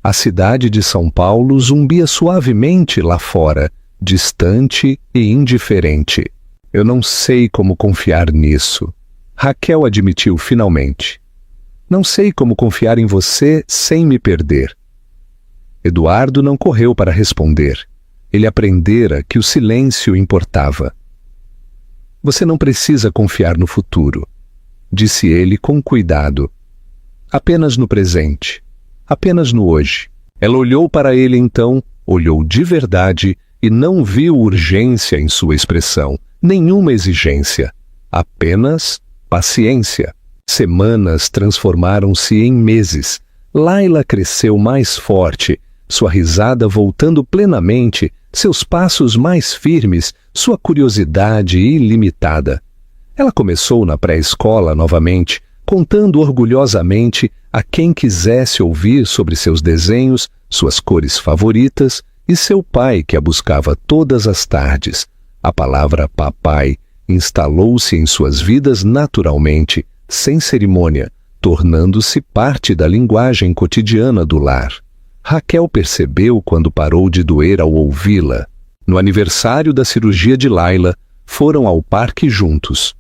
A cidade de São Paulo zumbia suavemente lá fora, distante e indiferente. Eu não sei como confiar nisso, Raquel admitiu finalmente. Não sei como confiar em você sem me perder. Eduardo não correu para responder. Ele aprendera que o silêncio importava. Você não precisa confiar no futuro, disse ele com cuidado. Apenas no presente, apenas no hoje. Ela olhou para ele então, olhou de verdade e não viu urgência em sua expressão, nenhuma exigência, apenas paciência. Semanas transformaram-se em meses. Laila cresceu mais forte, sua risada voltando plenamente, seus passos mais firmes, sua curiosidade ilimitada. Ela começou na pré-escola novamente, contando orgulhosamente a quem quisesse ouvir sobre seus desenhos, suas cores favoritas e seu pai que a buscava todas as tardes. A palavra papai instalou-se em suas vidas naturalmente, sem cerimônia, tornando-se parte da linguagem cotidiana do lar. Raquel percebeu quando parou de doer ao ouvi-la. No aniversário da cirurgia de Laila, foram ao parque juntos.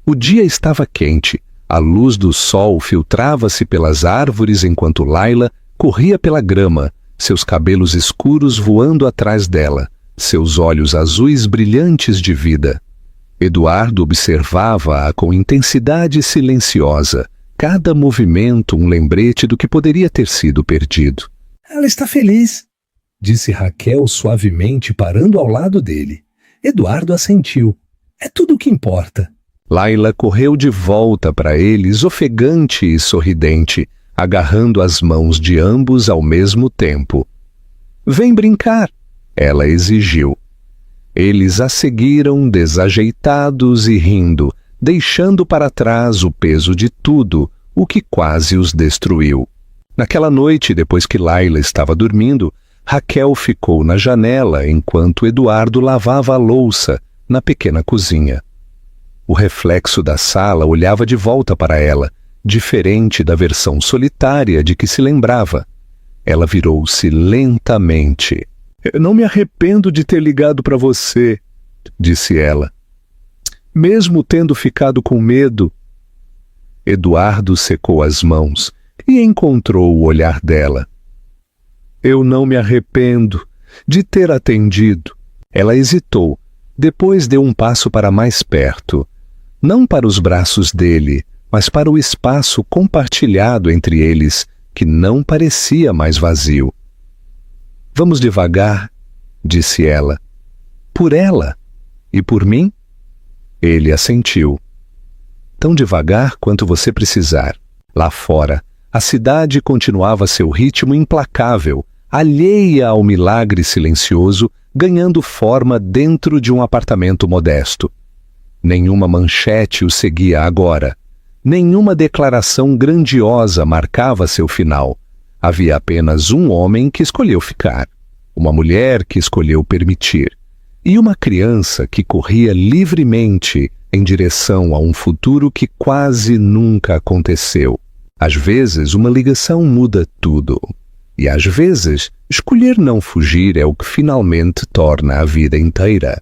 O dia estava quente, a luz do sol filtrava-se pelas árvores enquanto Laila corria pela grama, seus cabelos escuros voando atrás dela, seus olhos azuis brilhantes de vida. Eduardo observava-a com intensidade silenciosa, cada movimento um lembrete do que poderia ter sido perdido. Ela está feliz, disse Raquel suavemente, parando ao lado dele. Eduardo assentiu. É tudo o que importa. Laila correu de volta para eles, ofegante e sorridente, agarrando as mãos de ambos ao mesmo tempo. Vem brincar, ela exigiu. Eles a seguiram desajeitados e rindo, deixando para trás o peso de tudo, o que quase os destruiu. Naquela noite, depois que Laila estava dormindo, Raquel ficou na janela enquanto Eduardo lavava a louça na pequena cozinha. O reflexo da sala olhava de volta para ela, diferente da versão solitária de que se lembrava. Ela virou-se lentamente. Eu não me arrependo de ter ligado para você, disse ela. Mesmo tendo ficado com medo. Eduardo secou as mãos e encontrou o olhar dela. Eu não me arrependo de ter atendido. Ela hesitou, depois deu um passo para mais perto. Não para os braços dele, mas para o espaço compartilhado entre eles, que não parecia mais vazio. Vamos devagar, disse ela. Por ela e por mim? Ele assentiu. Tão devagar quanto você precisar. Lá fora, a cidade continuava seu ritmo implacável, alheia ao milagre silencioso, ganhando forma dentro de um apartamento modesto. Nenhuma manchete o seguia agora. Nenhuma declaração grandiosa marcava seu final. Havia apenas um homem que escolheu ficar, uma mulher que escolheu permitir, e uma criança que corria livremente em direção a um futuro que quase nunca aconteceu. Às vezes, uma ligação muda tudo. E às vezes, escolher não fugir é o que finalmente torna a vida inteira.